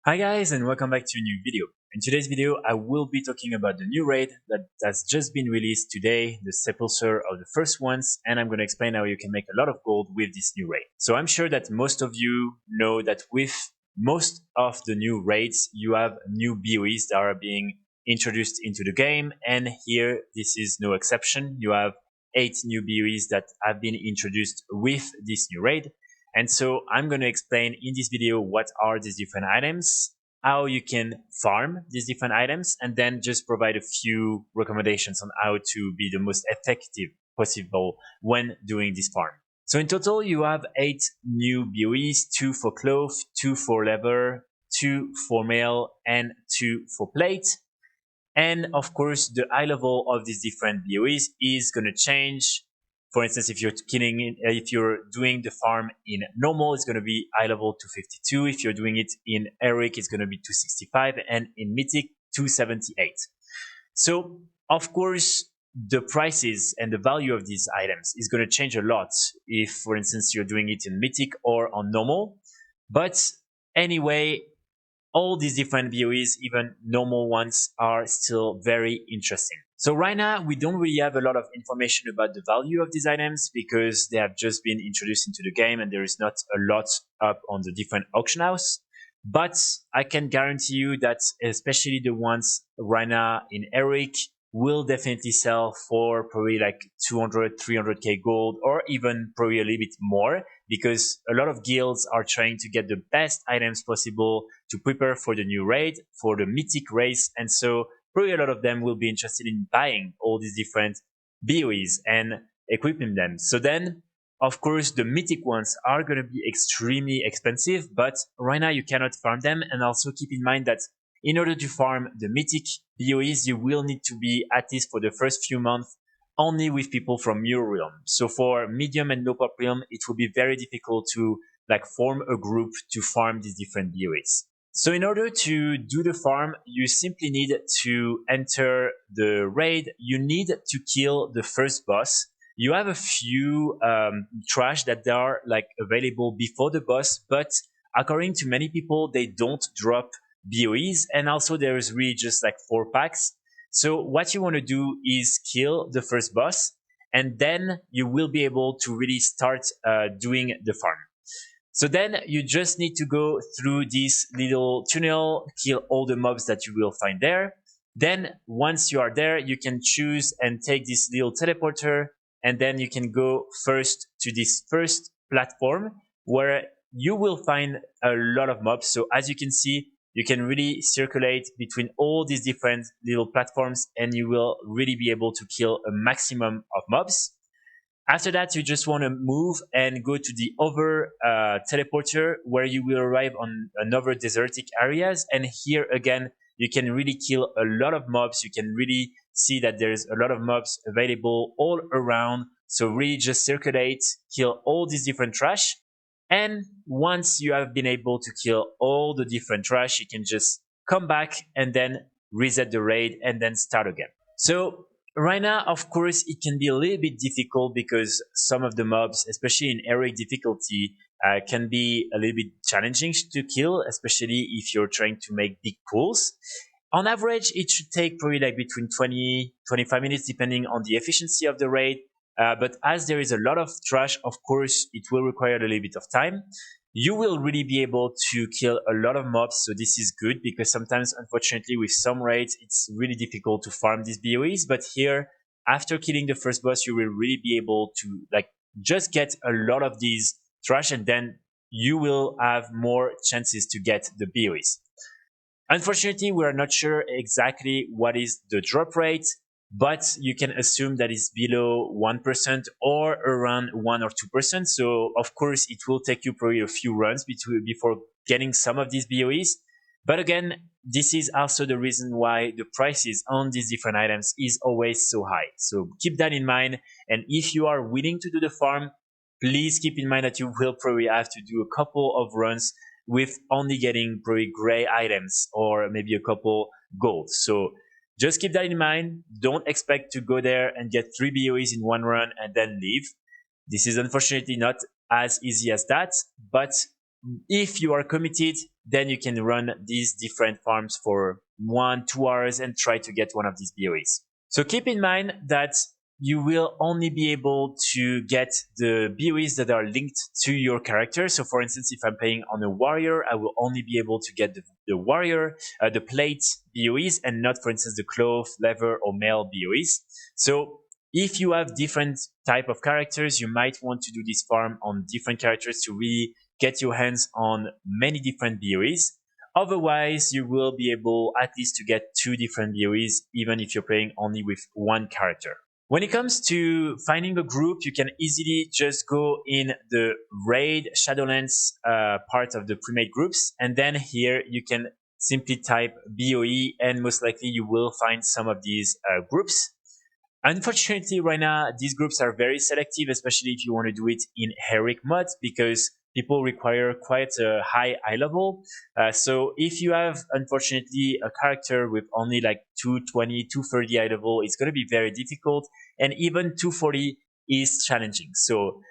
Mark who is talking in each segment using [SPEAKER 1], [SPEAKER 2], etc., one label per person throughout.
[SPEAKER 1] Hi guys and welcome back to a new video. In today's video I will be talking about the new raid that has just been released today, the Sepulcher of the first ones, and I'm going to explain how you can make a lot of gold with this new raid. So I'm sure that most of you know that with most of the new raids you have new BOEs that are being introduced into the game, and here this is no exception. You have 8 new BOEs that have been introduced with this new raid. And so I'm going to explain in this video what are these different items, how you can farm these different items, and then just provide a few recommendations on how to be the most effective possible when doing this farm. So in total, you have 8 new BOEs, 2 for cloth, 2 for leather, 2 for mail, and 2 for plate. And of course, the eye level of these different BOEs is going to change. For instance, if you're doing the farm in normal, it's going to be eye level 252. If you're doing it in Eric, it's going to be 265, and in Mythic 278. So of course, the prices and the value of these items is going to change a lot if, for instance, you're doing it in Mythic or on normal. But anyway, all these different BOEs, even normal ones, are still very interesting. So right now, we don't really have a lot of information about the value of these items because they have just been introduced into the game and there is not a lot up on the different auction house. But I can guarantee you that especially the ones right now in Eric will definitely sell for probably like 200, 300k gold, or even probably a little bit more, because a lot of guilds are trying to get the best items possible to prepare for the new raid, for the mythic race. And so probably a lot of them will be interested in buying all these different BOEs and equipping them. So then, of course, the mythic ones are going to be extremely expensive, but right now you cannot farm them. And also keep in mind that in order to farm the mythic BOEs, you will need to be, at least for the first few months, only with people from your realm. So for medium and low pop realm, it will be very difficult to form a group to farm these different BOEs. So in order to do the farm, you simply need to enter the raid. You need to kill the first boss. You have a few trash that are available before the boss, but according to many people, they don't drop BOEs, and also there is really just 4 packs. So what you want to do is kill the first boss, and then you will be able to really start doing the farm. So then you just need to go through this little tunnel, kill all the mobs that you will find there. Then once you are there, you can choose and take this little teleporter, and then you can go first to this first platform where you will find a lot of mobs. So as you can see, you can really circulate between all these different little platforms and you will really be able to kill a maximum of mobs. After that, you just want to move and go to the other teleporter where you will arrive on another desertic areas. And here again, you can really kill a lot of mobs. You can really see that there's a lot of mobs available all around. So really just circulate, kill all these different trash. And once you have been able to kill all the different trash, you can just come back and then reset the raid and then start again. So right now, of course, it can be a little bit difficult because some of the mobs, especially in Eric difficulty, can be a little bit challenging to kill, especially if you're trying to make big pulls. On average, it should take probably between 20, 25 minutes, depending on the efficiency of the raid. But as there is a lot of trash, of course, it will require a little bit of time. You will really be able to kill a lot of mobs, so this is good because sometimes, unfortunately, with some raids, it's really difficult to farm these BOEs. But here, after killing the first boss, you will really be able to just get a lot of these trash, and then you will have more chances to get the BOEs. Unfortunately, we are not sure exactly what is the drop rate, but you can assume that it's below 1% or around 1 or 2%. So of course, it will take you probably a few runs before getting some of these BOEs. But again, this is also the reason why the prices on these different items is always so high. So keep that in mind. And if you are willing to do the farm, please keep in mind that you will probably have to do a couple of runs with only getting probably gray items or maybe a couple gold. So just keep that in mind. Don't expect to go there and get 3 BOEs in one run and then leave. This is unfortunately not as easy as that, but if you are committed, then you can run these different farms for 1-2 hours and try to get one of these BOEs. So keep in mind that you will only be able to get the BOEs that are linked to your character. So for instance, if I'm playing on a warrior, I will only be able to get the warrior, the plate BOEs, and not, for instance, the cloth, leather, or mail BOEs. So if you have different type of characters, you might want to do this farm on different characters to really get your hands on many different BOEs. Otherwise, you will be able at least to get 2 different BOEs, even if you're playing only with 1 character. When it comes to finding a group, you can easily just go in the raid Shadowlands part of the pre-made groups. And then here you can simply type BOE and most likely you will find some of these groups. Unfortunately, right now, these groups are very selective, especially if you want to do it in heroic mods, because people require quite a high eye level. So if you have, unfortunately, a character with only like 220, 230 eye level, it's going to be very difficult. And even 240 is challenging. So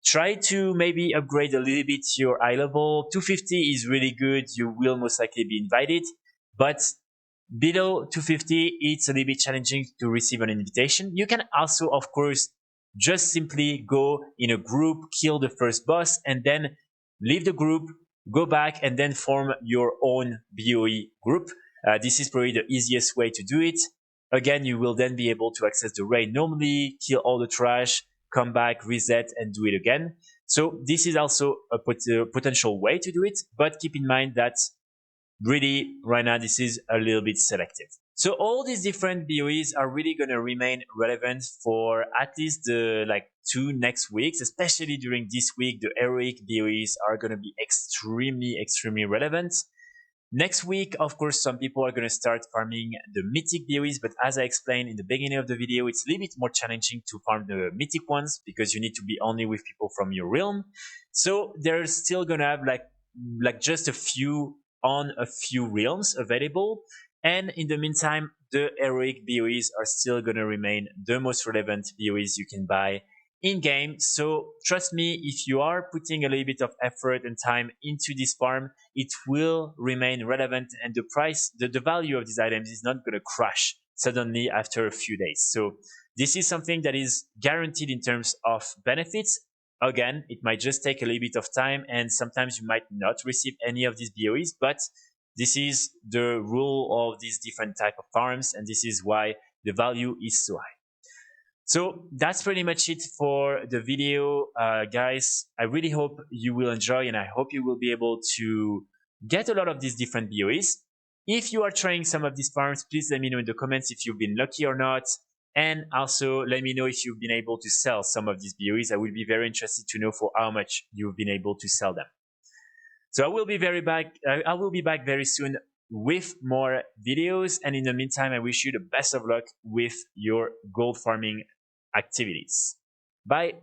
[SPEAKER 1] try to maybe upgrade a little bit your eye level. 250 is really good. You will most likely be invited. But below 250, it's a little bit challenging to receive an invitation. You can also, of course, just simply go in a group, kill the first boss, and then leave the group, go back, and then form your own BOE group. This is probably the easiest way to do it. Again, you will then be able to access the raid normally, kill all the trash, come back, reset, and do it again. So this is also a potential way to do it, but keep in mind that really, right now, this is a little bit selective. So all these different BOEs are really going to remain relevant for at least the 2 next weeks, especially during this week. The heroic BOEs are going to be extremely relevant. Next week, of course, some people are going to start farming the mythic BOEs, but as I explained in the beginning of the video, it's a little bit more challenging to farm the mythic ones because you need to be only with people from your realm. So they're still going to have like just a few realms available. And in the meantime, the heroic BOEs are still going to remain the most relevant BOEs you can buy in game. So trust me, if you are putting a little bit of effort and time into this farm, it will remain relevant, and the price, the value of these items is not going to crash suddenly after a few days. So this is something that is guaranteed in terms of benefits. Again, it might just take a little bit of time, and sometimes you might not receive any of these BOEs, but this is the rule of these different type of farms, and this is why the value is so high. So that's pretty much it for the video, guys. I really hope you will enjoy, and I hope you will be able to get a lot of these different BOEs. If you are trying some of these farms, please let me know in the comments if you've been lucky or not. And also let me know if you've been able to sell some of these BOEs. I will be very interested to know for how much you've been able to sell them. So I will be back very soon with more videos. And in the meantime, I wish you the best of luck with your gold farming activities. Bye.